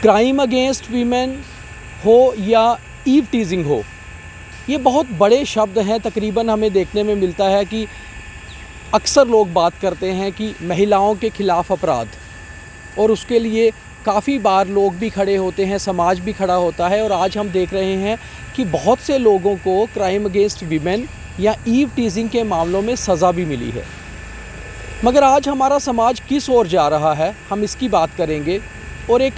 Crime against women हो या eve teasing हो, ये बहुत बड़े शब्द हैं। तकरीबन हमें देखने में मिलता है कि अक्सर लोग बात करते हैं कि महिलाओं के ख़िलाफ़ अपराध, और उसके लिए काफ़ी बार लोग भी खड़े होते हैं, समाज भी खड़ा होता है। और आज हम देख रहे हैं कि बहुत से लोगों को क्राइम अगेंस्ट वीमेन या ईव टीजिंग के मामलों में सज़ा भी मिली है। मगर आज हमारा समाज किस ओर जा रहा है, हम इसकी बात करेंगे। और एक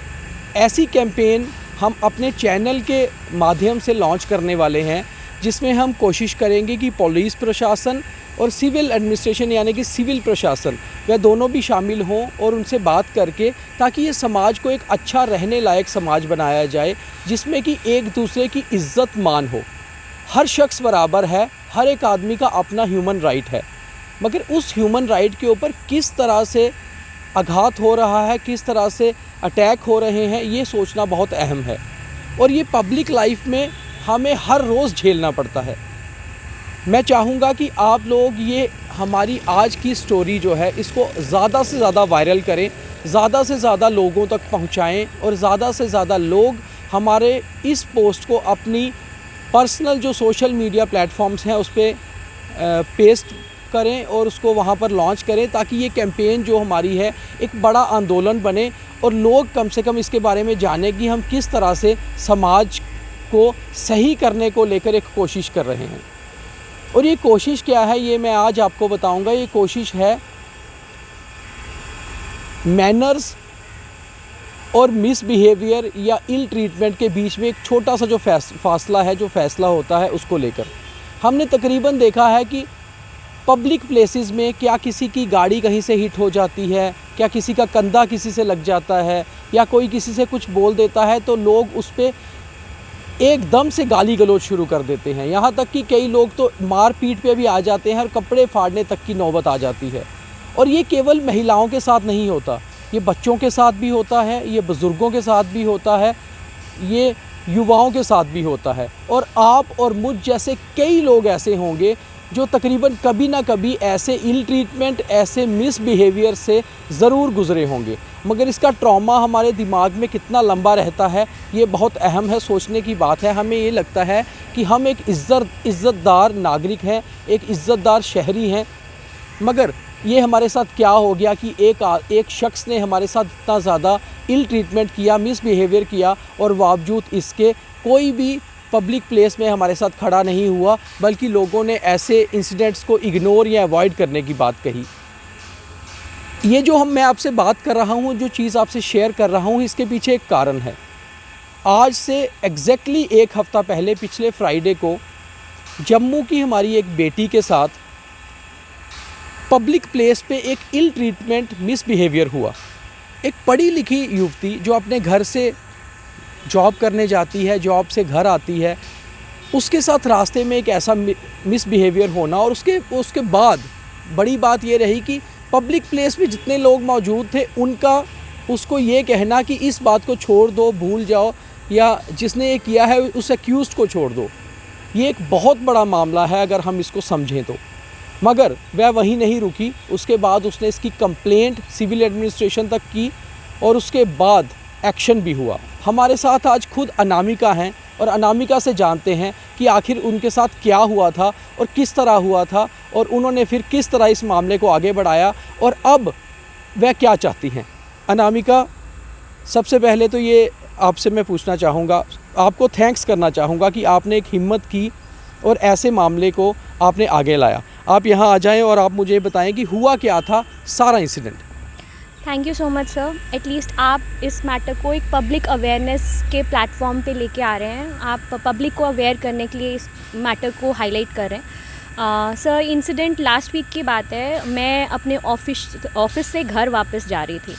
ऐसी कैंपेन हम अपने चैनल के माध्यम से लॉन्च करने वाले हैं, जिसमें हम कोशिश करेंगे कि पुलिस प्रशासन और सिविल एडमिनिस्ट्रेशन यानी कि सिविल प्रशासन, वह दोनों भी शामिल हों और उनसे बात करके, ताकि ये समाज को एक अच्छा रहने लायक समाज बनाया जाए, जिसमें कि एक दूसरे की इज़्ज़त मान हो। हर शख्स बराबर है, हर एक आदमी का अपना ह्यूमन राइट है, मगर उस ह्यूमन राइट के ऊपर किस तरह से आघात हो रहा है, किस तरह से अटैक हो रहे हैं, ये सोचना बहुत अहम है। और ये पब्लिक लाइफ में हमें हर रोज़ झेलना पड़ता है। मैं चाहूँगा कि आप लोग ये हमारी आज की स्टोरी जो है, इसको ज़्यादा से ज़्यादा वायरल करें, ज़्यादा से ज़्यादा लोगों तक पहुँचाएँ, और ज़्यादा से ज़्यादा लोग हमारे इस पोस्ट को अपनी पर्सनल जो सोशल मीडिया प्लेटफॉर्म्स हैं उस पर पेस्ट करें और उसको वहाँ पर लॉन्च करें, ताकि ये कैंपेन जो हमारी है एक बड़ा आंदोलन बने और लोग कम से कम इसके बारे में जानें कि हम किस तरह से समाज को सही करने को लेकर एक कोशिश कर रहे हैं। और ये कोशिश क्या है, ये मैं आज आपको बताऊंगा। ये कोशिश है मैनर्स और मिसबिहेवियर या इल ट्रीटमेंट के बीच में एक छोटा सा जो फासला है, जो फ़ैसला होता है, उसको लेकर। हमने तकरीबन देखा है कि पब्लिक प्लेसेस में क्या किसी की गाड़ी कहीं से हिट हो जाती है, क्या किसी का कंधा किसी से लग जाता है, या कोई किसी से कुछ बोल देता है, तो लोग उस पर एकदम से गाली गलौज शुरू कर देते हैं। यहाँ तक कि कई लोग तो मार पीट पे भी आ जाते हैं और कपड़े फाड़ने तक की नौबत आ जाती है। और ये केवल महिलाओं के साथ नहीं होता, ये बच्चों के साथ भी होता है, ये बुज़ुर्गों के साथ भी होता है, ये युवाओं के साथ भी होता है। और आप और मुझ जैसे कई लोग ऐसे होंगे जो तकरीबन कभी ना कभी ऐसे इल ट्रीटमेंट, ऐसे मिसबिहेवियर से ज़रूर गुज़रे होंगे। मगर इसका ट्रॉमा हमारे दिमाग में कितना लंबा रहता है, ये बहुत अहम है, सोचने की बात है। हमें ये लगता है कि हम एक इज़्ज़तदार नागरिक हैं, एक इज़्ज़तदार शहरी हैं, मगर ये हमारे साथ क्या हो गया कि एक शख्स ने हमारे साथ इतना ज़्यादा इल ट्रीटमेंट किया, मिसबिहेवियर किया, और बावजूद इसके कोई भी पब्लिक प्लेस में हमारे साथ खड़ा नहीं हुआ, बल्कि लोगों ने ऐसे इंसिडेंट्स को इग्नोर या अवॉइड करने की बात कही। ये जो मैं आपसे बात कर रहा हूँ, जो चीज़ आपसे शेयर कर रहा हूँ, इसके पीछे एक कारण है। आज से एग्जैक्टली एक हफ़्ता पहले, पिछले फ्राइडे को, जम्मू की हमारी एक बेटी के साथ पब्लिक प्लेस पे एक इल ट्रीटमेंट, मिसबिहेवियर हुआ। एक पढ़ी लिखी युवती जो अपने घर से जॉब करने जाती है, जॉब से घर आती है, उसके साथ रास्ते में एक ऐसा मिसबिहेवियर होना, और उसके बाद बड़ी बात ये रही कि पब्लिक प्लेस में जितने लोग मौजूद थे उनका उसको ये कहना कि इस बात को छोड़ दो, भूल जाओ, या जिसने ये किया है उस एक्यूज़ को छोड़ दो। ये एक बहुत बड़ा मामला है अगर हम इसको समझें तो। मगर वह वहीं नहीं रुकी, उसके बाद उसने इसकी कंप्लेंट सिविल एडमिनिस्ट्रेशन तक की, और उसके बाद एक्शन भी हुआ। हमारे साथ आज खुद अनामिका हैं, और अनामिका से जानते हैं कि आखिर उनके साथ क्या हुआ था और किस तरह हुआ था, और उन्होंने फिर किस तरह इस मामले को आगे बढ़ाया, और अब वह क्या चाहती हैं। अनामिका, सबसे पहले तो ये आपसे मैं पूछना चाहूँगा, आपको थैंक्स करना चाहूँगा कि आपने एक हिम्मत की और ऐसे मामले को आपने आगे लाया। आप यहाँ आ जाएं और आप मुझे बताएं कि हुआ क्या था सारा incident. Thank you so much sir. At least आप इस मैटर को एक पब्लिक अवेयरनेस के प्लेटफॉर्म पे लेके आ रहे हैं, आप पब्लिक को अवेयर करने के लिए इस मैटर को हाईलाइट कर रहे हैं। सर, इंसिडेंट लास्ट वीक की बात है। मैं अपने ऑफिस से घर वापस जा रही थी,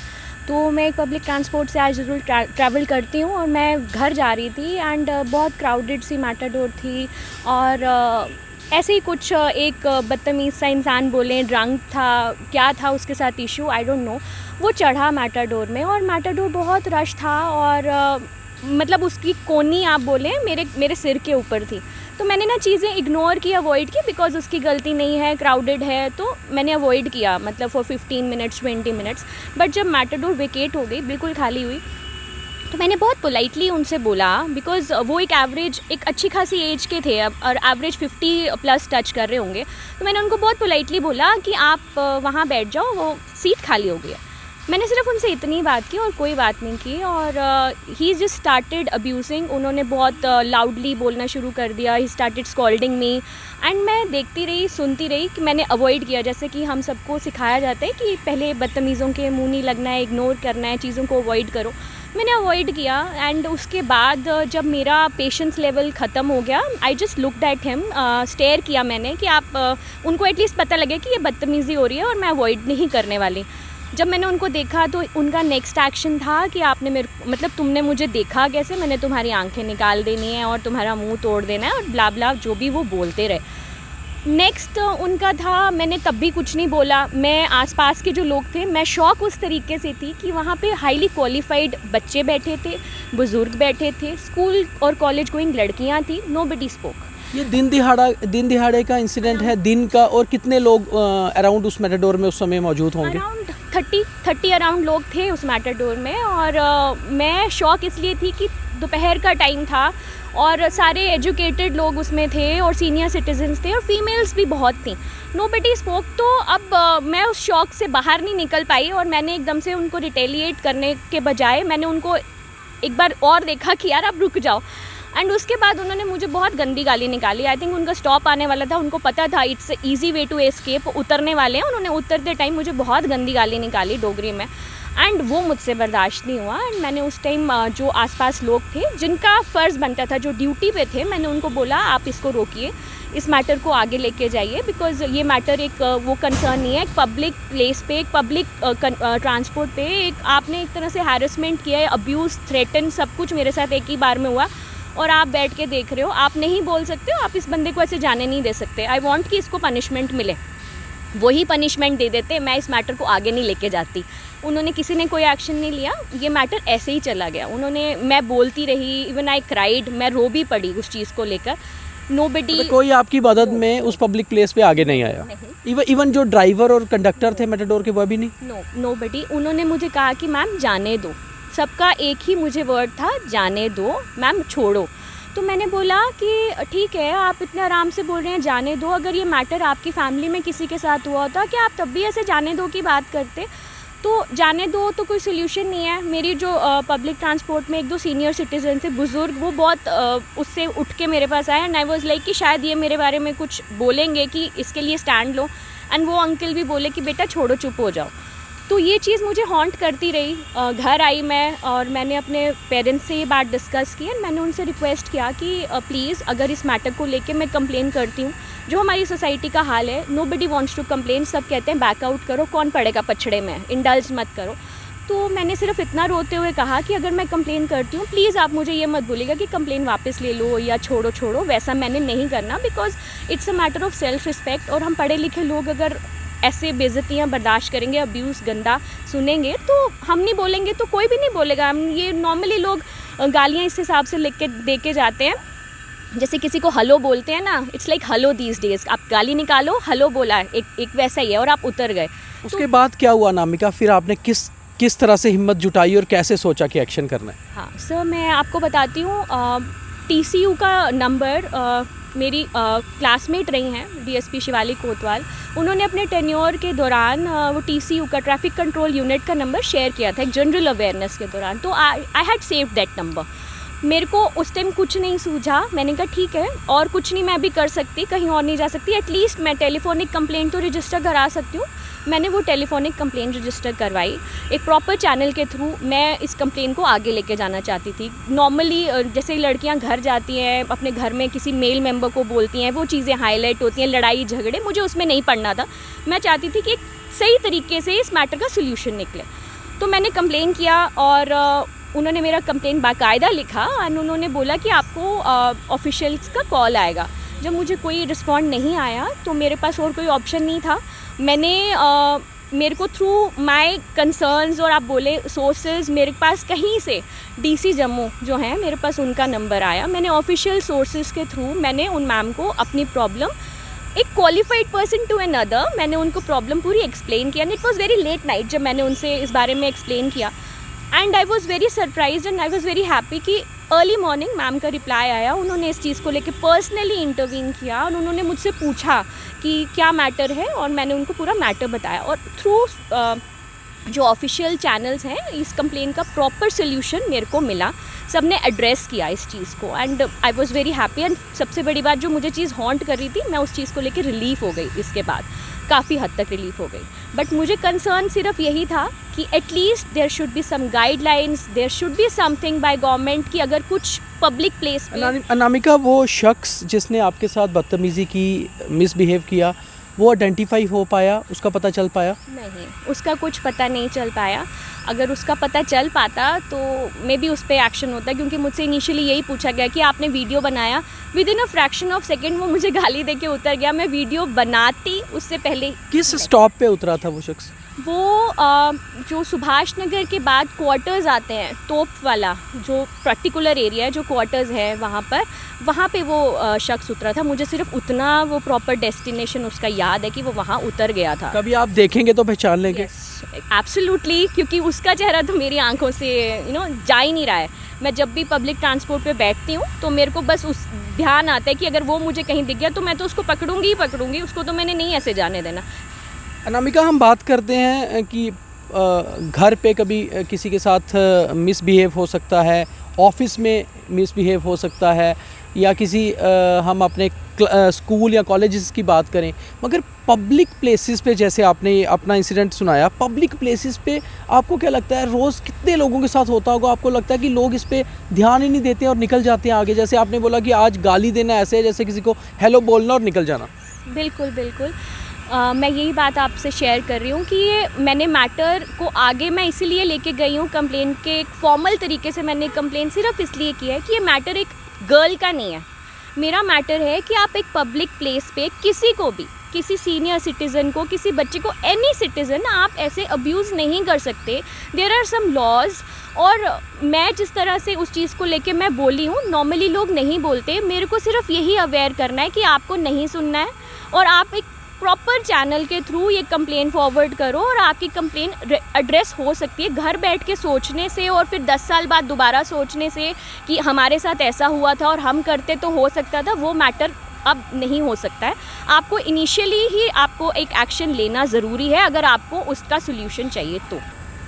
तो मैं पब्लिक ट्रांसपोर्ट से एज यूजुअल ट्रैवल करती हूँ, और मैं घर जा रही थी एंड बहुत क्राउडेड सी मैटाडोर थी, और ऐसे ही कुछ एक बदतमीज़ सा इंसान, बोलें ड्रंक था, क्या था उसके साथ इशू, आई डोंट नो, वो चढ़ा मैटाडोर में, और मैटाडोर बहुत रश था, और मतलब उसकी कोनी आप बोलें मेरे सिर के ऊपर थी। तो मैंने ना चीज़ें इग्नोर की, अवॉइड की, बिकॉज उसकी गलती नहीं है, क्राउडेड है, तो मैंने अवॉइड किया, मतलब फॉर 15 मिनट्स 20 मिनट्स। बट जब मैटाडोर वेकेट हो गई, बिल्कुल खाली हुई, तो मैंने बहुत पोलाइटली उनसे बोला, बिकॉज़ वो एक अच्छी खासी एज के थे अब, और एवरेज 50+ टच कर रहे होंगे। तो मैंने उनको बहुत पोलाइटली बोला कि आप वहाँ बैठ जाओ, वो सीट खाली हो गई है। मैंने सिर्फ उनसे इतनी बात की और कोई बात नहीं की, और ही जस्ट स्टार्टेड अब्यूजिंग। उन्होंने बहुत लाउडली बोलना शुरू कर दिया। He started scolding me, and मैं देखती रही, सुनती रही कि मैंने अवॉइड किया। जैसे कि हम सबको सिखाया जाता है कि पहले बदतमीज़ों के मुँह नहीं लगना है, इग्नोर करना है, चीज़ों को अवॉइड करो। मैंने अवॉइड किया, एंड उसके बाद जब मेरा पेशेंस लेवल ख़त्म हो गया, I just looked at him, stare किया मैंने कि आप उनको एटलीस्ट पता लगे कि ये बदतमीज़ी हो रही है और मैं अवॉइड नहीं करने वाली। जब मैंने उनको देखा तो उनका नेक्स्ट एक्शन था कि आपने तुमने मुझे देखा कैसे, मैंने तुम्हारी आंखें निकाल देनी है और तुम्हारा मुंह तोड़ देना है, और ब्ला ब्ला जो भी वो बोलते रहे। नेक्स्ट उनका था, मैंने तब भी कुछ नहीं बोला। मैं आसपास के जो लोग थे, मैं शॉक उस तरीके से थी कि वहाँ पे हाईली क्वालिफाइड बच्चे बैठे थे, बुज़ुर्ग बैठे थे, स्कूल और कॉलेज गोइंग लड़कियाँ थी, नोबडी स्पोक। ये दिन दिहाड़े का इंसिडेंट है, दिन का, और कितने लोग अराउंड उस मेटाडोर में उस समय मौजूद होंगे? अराउंड 30 अराउंड लोग थे उस मेटाडोर में, और मैं शॉक इसलिए थी कि दोपहर का टाइम था और सारे एजुकेटेड लोग उसमें थे और सीनियर सिटीजन्स थे और फीमेल्स भी बहुत थी। Nobody spoke. तो अब मैं उस शॉक से बाहर नहीं निकल पाई, और मैंने एकदम से उनको रिटेलिएट करने के बजाय मैंने उनको एक बार और देखा कि यार आप रुक जाओ। एंड उसके बाद उन्होंने मुझे बहुत गंदी गाली निकाली। आई थिंक उनका स्टॉप आने वाला था, उनको पता था it's easy way to escape, उतरने वाले हैं। उन्होंने उतरते टाइम मुझे बहुत गंदी गाली निकाली डोगरी में, एंड वो मुझसे बर्दाश्त नहीं हुआ। एंड मैंने उस टाइम जो आसपास लोग थे जिनका फ़र्ज़ बनता था, जो ड्यूटी पे थे, मैंने उनको बोला आप इसको रोकिए, इस मैटर को आगे लेके जाइए, बिकॉज़ ये मैटर एक वो कंसर्न नहीं है, एक पब्लिक प्लेस पे, एक पब्लिक ट्रांसपोर्ट पे एक आपने एक तरह से हैरेसमेंट किया है, अब्यूज़, थ्रेटन, सब कुछ मेरे साथ एक ही बार में हुआ, और आप बैठ के देख रहे हो। आप नहीं बोल सकते हो, आप इस बंदे को ऐसे जाने नहीं दे सकते। आई वांट कि इसको पनिशमेंट मिले। वही पनिशमेंट दे देते, मैं इस मैटर को आगे नहीं लेके जाती। उन्होंने, किसी ने कोई एक्शन नहीं लिया, ये मैटर ऐसे ही चला गया। मैं बोलती रही, इवन आई क्राइड, मैं रो भी पड़ी उस चीज़ को लेकर। नोबडी, कोई आपकी मदद में उस पब्लिक प्लेस पे आगे नहीं आया? इवन जो ड्राइवर और कंडक्टर थे मेटाडोर के, वो भी नहीं? नोबडी। उन्होंने मुझे कहा कि मैम जाने दो, सबका एक ही मुझे वर्ड था, जाने दो मैम, छोड़ो। तो मैंने बोला कि ठीक है, आप इतने आराम से बोल रहे हैं जाने दो, अगर ये मैटर आपकी फैमिली में किसी के साथ हुआ होता कि आप तब भी ऐसे जाने दो की बात करते, तो जाने दो तो कोई सोल्यूशन नहीं है। मेरी जो पब्लिक ट्रांसपोर्ट में 1-2 सीनियर सिटीजन थे, बुज़ुर्ग, वो बहुत उससे उठ के मेरे पास आए, एंड आई वाज लाइक कि शायद ये मेरे बारे में कुछ बोलेंगे कि इसके लिए स्टैंड लो। एंड वो अंकल भी बोले कि बेटा छोड़ो, चुप हो जाओ। तो ये चीज़ मुझे हॉन्ट करती रही। घर आई मैं, और मैंने अपने पेरेंट्स से ये बात डिस्कस की, एंड मैंने उनसे रिक्वेस्ट किया कि प्लीज़ अगर इस मैटर को लेके मैं कंप्लेन करती हूँ, जो हमारी सोसाइटी का हाल है, नोबडी वांट्स टू कंप्लेन, सब कहते हैं बैकआउट करो, कौन पड़ेगा पछड़े में, इंडल्ज मत करो। तो मैंने सिर्फ इतना रोते हुए कहा कि अगर मैं कंप्लेन करती हूँ, प्लीज़ आप मुझे ये मत बोलिएगा कि कंप्लेन वापस ले लो या छोड़ो, वैसा मैंने नहीं करना, because it's a matter of self respect. और हम पढ़े लिखे लोग अगर ऐसे बेइज्जतियाँ बर्दाश्त करेंगे, अब्यूज़ गंदा सुनेंगे, तो हम नहीं बोलेंगे तो कोई भी नहीं बोलेगा। हम ये नॉर्मली लोग गालियाँ इस हिसाब से लिख के दे के जाते हैं, जैसे किसी को हलो बोलते हैं ना, it's like hello these days, आप गाली निकालो, हलो बोला, एक वैसा ही है, और आप उतर गए। उसके बाद क्या हुआ अनामिका? फिर आपने किस तरह से हिम्मत जुटाई और कैसे सोचा कि एक्शन करना है? हाँ सर, मैं आपको बताती हूँ, TCU का नंबर मेरी क्लासमेट रही हैं DSP शिवाली कोतवाल, उन्होंने अपने टेन्योर के दौरान वो TCU का ट्रैफिक कंट्रोल यूनिट का नंबर शेयर किया था एक जनरल अवेयरनेस के दौरान। तो I had saved that number. मेरे को उस टाइम कुछ नहीं सूझा, मैंने कहा ठीक है, और कुछ नहीं मैं अभी कर सकती, कहीं और नहीं जा सकती, एटलीस्ट मैं टेलीफोनिक कंप्लेंट तो रजिस्टर करा सकती हूँ। मैंने वो टेलीफोनिक कंप्लेंट रजिस्टर करवाई, एक प्रॉपर चैनल के थ्रू मैं इस कंप्लेंट को आगे लेके जाना चाहती थी। नॉर्मली जैसे लड़कियां घर जाती हैं, अपने घर में किसी मेल मेंबर को बोलती हैं, वो चीज़ें हाईलाइट होती हैं, लड़ाई झगड़े, मुझे उसमें नहीं पड़ना था। मैं चाहती थी कि एक सही तरीके से इस मैटर का सोल्यूशन निकले। तो मैंने कंप्लेन किया, और उन्होंने मेरा कंप्लेन बाकायदा लिखा, और उन्होंने बोला कि आपको ऑफिशियल्स का कॉल आएगा। जब मुझे कोई रिस्पॉन्ड नहीं आया तो मेरे पास और कोई ऑप्शन नहीं था। मैंने मेरे को थ्रू माय कंसर्न्स और आप बोले सोर्सेज, मेरे पास कहीं से DC जम्मू जो हैं, मेरे पास उनका नंबर आया। मैंने ऑफिशियल सोर्सेज के थ्रू मैंने उन मैम को अपनी प्रॉब्लम, एक क्वालिफाइड पर्सन टू अनदर, मैंने उनको प्रॉब्लम पूरी एक्सप्लेन किया। And it was very late night जब मैंने उनसे इस बारे में एक्सप्लेन किया। And I was very surprise and I was very happy कि अर्ली मॉर्निंग मैम का रिप्लाई आया, उन्होंने इस चीज़ को लेके पर्सनली इंटरवीन किया और उन्होंने मुझसे पूछा कि क्या मैटर है, और मैंने उनको पूरा मैटर बताया, और थ्रू जो ऑफिशियल चैनल्स हैं इस कंप्लेन का प्रॉपर सोल्यूशन मेरे को मिला, सब ने एड्रेस किया इस चीज़ को, and I was very happy. And सबसे बड़ी बात, जो मुझे चीज़ हॉन्ट कर रही थी, मैं उस चीज़ को लेके रिलीफ हो गई, इसके बाद काफ़ी हद तक रिलीफ हो गई। बट मुझे कंसर्न सिर्फ यही था कि at least there should be some guidelines, there should be something by government कि अगर कुछ पब्लिक प्लेस पे। अनामिका, वो शख्स जिसने आपके साथ बदतमीज़ी की, मिसबिहेव किया, वो आइडेंटिफाई हो पाया, उसका पता चल पाया? नहीं, उसका कुछ पता नहीं चल पाया। अगर उसका पता चल पाता तो मे बी उस पर एक्शन होता, क्योंकि मुझसे इनिशियली यही पूछा गया कि आपने वीडियो बनाया, with in a fraction of second वो मुझे गाली दे के उतर गया। मैं वीडियो बनाती उससे पहले। किस स्टॉप पे उतरा था वो शख्स? वो जो सुभाष नगर के बाद क्वार्टर्स आते हैं, तोप वाला जो पर्टिकुलर एरिया है, जो क्वार्टर्स है वहाँ पे वो शख्स उतरा था। मुझे सिर्फ उतना वो प्रॉपर डेस्टिनेशन उसका याद है कि वो वहाँ उतर गया था। कभी आप देखेंगे तो पहचान लेंगे? एब्सोल्युटली, क्योंकि उसका चेहरा तो मेरी आंखों से जा ही नहीं रहा है। मैं जब भी पब्लिक ट्रांसपोर्ट पे बैठती हूँ तो मेरे को बस उस ध्यान आता है कि अगर वो मुझे कहीं दिख गया तो मैं तो उसको पकड़ूंगी ही पकड़ूंगी, उसको तो मैंने नहीं ऐसे जाने देना। अनामिका, हम बात करते हैं कि घर पे कभी किसी के साथ मिसबिहेव हो सकता है, ऑफिस में मिसबिहेव हो सकता है, या किसी हम अपने स्कूल या कॉलेजेस की बात करें, मगर पब्लिक प्लेसेस पे, जैसे आपने अपना इंसिडेंट सुनाया, पब्लिक प्लेसेस पे आपको क्या लगता है रोज़ कितने लोगों के साथ होता होगा? आपको लगता है कि लोग इस पे ध्यान ही नहीं देते और निकल जाते हैं आगे? जैसे आपने बोला कि आज गाली देना ऐसे है जैसे किसी को हेलो बोलना और निकल जाना। बिल्कुल बिल्कुल, मैं यही बात आपसे शेयर कर रही हूँ कि ये मैंने मैटर को आगे मैं इसीलिए लेके गई हूँ कंप्लेन के एक फॉर्मल तरीके से। मैंने कंप्लेन सिर्फ इसलिए की है कि ये मैटर एक गर्ल का नहीं है। मेरा मैटर है कि आप एक पब्लिक प्लेस पे किसी को भी, किसी सीनियर सिटीज़न को, किसी बच्चे को, एनी सिटीज़न, आप ऐसे अब्यूज़ नहीं कर सकते। देयर आर सम लॉज, और मैं जिस तरह से उस चीज़ को लेके मैं बोली हूँ, नॉर्मली लोग नहीं बोलते। मेरे को सिर्फ यही अवेयर करना है कि आपको नहीं सुनना है, और आप एक प्रॉपर चैनल के थ्रू ये कंप्लेन फॉरवर्ड करो, और आपकी कंप्लेन एड्रेस हो सकती है। घर बैठ के सोचने से और फिर 10 साल बाद दोबारा सोचने से कि हमारे साथ ऐसा हुआ था और हम करते तो हो सकता था, वो मैटर अब नहीं हो सकता है। आपको इनिशियली ही आपको एक एक्शन लेना ज़रूरी है अगर आपको उसका सोल्यूशन चाहिए तो।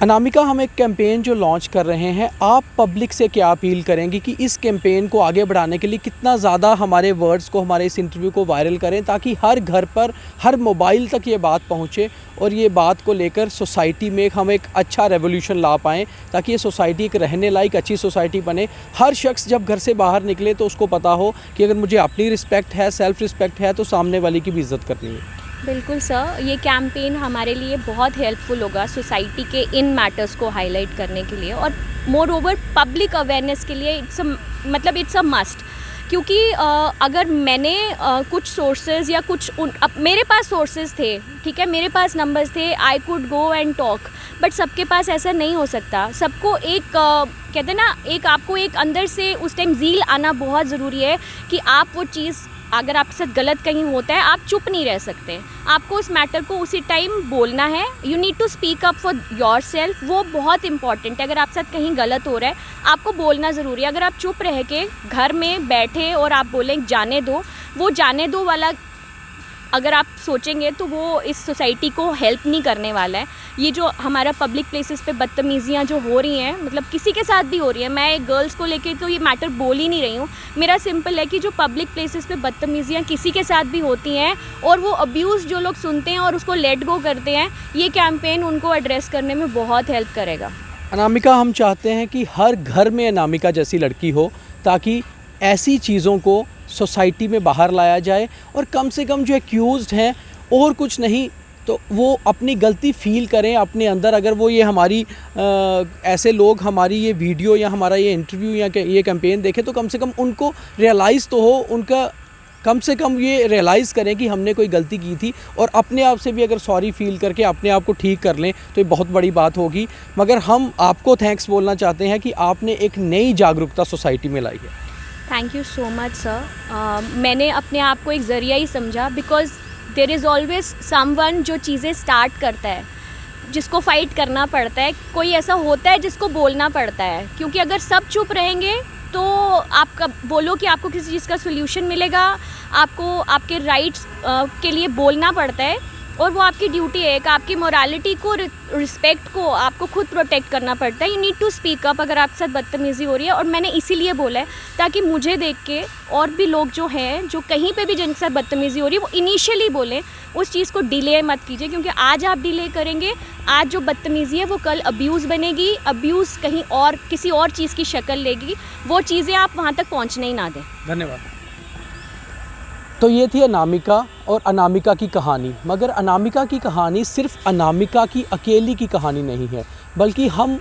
अनामिका, हम एक कैंपेन जो लॉन्च कर रहे हैं, आप पब्लिक से क्या अपील करेंगी कि इस कैंपेन को आगे बढ़ाने के लिए कितना ज़्यादा हमारे वर्ड्स को, हमारे इस इंटरव्यू को वायरल करें, ताकि हर घर पर, हर मोबाइल तक ये बात पहुँचे और ये बात को लेकर सोसाइटी में हम एक अच्छा रेवोल्यूशन ला पाएँ, ताकि ये सोसाइटी एक रहने लायक अच्छी सोसाइटी बने। हर शख्स जब घर से बाहर निकले तो उसको पता हो कि अगर मुझे अपनी रिस्पेक्ट है, सेल्फ़ रिस्पेक्ट है, तो सामने वाले की भी इज़्ज़त करनी है। बिल्कुल सर, ये कैंपेन हमारे लिए बहुत हेल्पफुल होगा सोसाइटी के इन मैटर्स को हाईलाइट करने के लिए, और मोर ओवर पब्लिक अवेयरनेस के लिए इट्स अ मस्ट। क्योंकि अगर मैंने कुछ सोर्सेज या मेरे पास सोर्सेज थे, ठीक है, मेरे पास नंबर्स थे, I could go and talk, but सबके पास ऐसा नहीं हो सकता। सबको एक कहते हैं ना, एक आपको एक अंदर से उस टाइम ज़ील आना बहुत ज़रूरी है कि आप वो चीज़, अगर आपके साथ गलत कहीं होता है, आप चुप नहीं रह सकते, आपको उस मैटर को उसी टाइम बोलना है। You need to speak up for yourself, वो बहुत इंपॉर्टेंट है। अगर आपके साथ कहीं गलत हो रहा है, आपको बोलना ज़रूरी है। अगर आप चुप रह के घर में बैठे और आप बोलें जाने दो, वो जाने दो वाला अगर आप सोचेंगे तो वो इस सोसाइटी को हेल्प नहीं करने वाला है। ये जो हमारा पब्लिक प्लेसेस पे बदतमीज़ियाँ जो हो रही हैं, मतलब किसी के साथ भी हो रही है, मैं गर्ल्स को लेके तो ये मैटर बोल ही नहीं रही हूँ। मेरा सिंपल है कि जो पब्लिक प्लेसेस पे बदतमीज़ियाँ किसी के साथ भी होती हैं और वो अब्यूज़ जो लोग सुनते हैं और उसको लेट गो करते हैं, ये कैंपेन उनको एड्रेस करने में बहुत हेल्प करेगा। अनामिका, हम चाहते हैं कि हर घर में अनामिका जैसी लड़की हो, ताकि ऐसी चीज़ों को सोसाइटी में बाहर लाया जाए, और कम से कम जो एक्यूज़्ड हैं, और कुछ नहीं तो वो अपनी गलती फ़ील करें अपने अंदर। अगर वो ये हमारी ऐसे लोग हमारी ये वीडियो या हमारा ये इंटरव्यू या ये कैंपेन देखें, तो कम से कम उनको रियलाइज़ तो हो, उनका कम से कम ये रियलाइज़ करें कि हमने कोई गलती की थी, और अपने आप से भी अगर सॉरी फ़ील करके अपने आप को ठीक कर लें तो ये बहुत बड़ी बात होगी। मगर हम आपको थैंक्स बोलना चाहते हैं कि आपने एक नई जागरूकता सोसाइटी में लाई है। Thank you so much sir. मैंने अपने आप को एक ज़रिया ही समझा, because there is always someone जो चीज़ें स्टार्ट करता है। जिसको फाइट करना पड़ता है, कोई ऐसा होता है जिसको बोलना पड़ता है, क्योंकि अगर सब चुप रहेंगे तो आपका बोलो कि आपको किसी चीज़ का सोल्यूशन मिलेगा, आपको आपके राइट्स के लिए बोलना पड़ता है और वो आपकी ड्यूटी है। एक आपकी मोरालिटी को, रिस्पेक्ट को आपको खुद प्रोटेक्ट करना पड़ता है। You need to speak up अगर आपके साथ बदतमीज़ी हो रही है। और मैंने इसीलिए बोला है ताकि मुझे देख के और भी लोग जो हैं, जो कहीं पे भी जिनके साथ बदतमीज़ी हो रही है, वो इनिशियली बोलें, उस चीज़ को डिले मत कीजिए, क्योंकि आज आप डिले करेंगे, आज जो बदतमीज़ी है वो कल अब्यूज़ बनेगी, अब्यूज़ कहीं और किसी और चीज़ की शक्ल लेगी, वो चीज़ें आप वहाँ तक पहुँचने ही ना दें। धन्यवाद। तो ये थी अनामिका और अनामिका की कहानी। मगर अनामिका की कहानी सिर्फ अनामिका की अकेली की कहानी नहीं है, बल्कि हम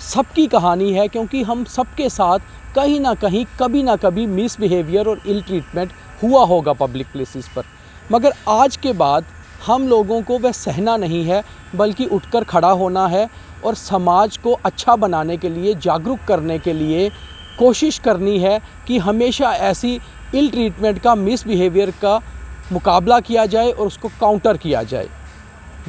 सबकी कहानी है, क्योंकि हम सबके साथ कहीं ना कहीं कभी ना कभी मिसबिहेवियर और इल ट्रीटमेंट हुआ होगा पब्लिक प्लेसेस पर। मगर आज के बाद हम लोगों को वह सहना नहीं है, बल्कि उठकर खड़ा होना है और समाज को अच्छा बनाने के लिए, जागरूक करने के लिए कोशिश करनी है कि हमेशा ऐसी इल ट्रीटमेंट का, मिसबिहेवियर का मुकाबला किया जाए और उसको काउंटर किया जाए।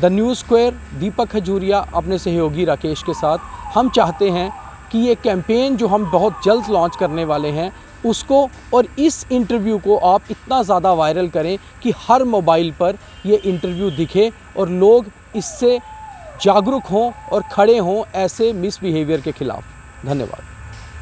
द न्यूज़ स्क्वायर, दीपक हजूरिया अपने सहयोगी राकेश के साथ हम चाहते हैं कि ये कैंपेन जो हम बहुत जल्द लॉन्च करने वाले हैं उसको और इस इंटरव्यू को आप इतना ज़्यादा वायरल करें कि हर मोबाइल पर ये इंटरव्यू दिखे और लोग इससे जागरूक हों और खड़े हों ऐसे मिसबिहेवियर के ख़िलाफ़। धन्यवाद।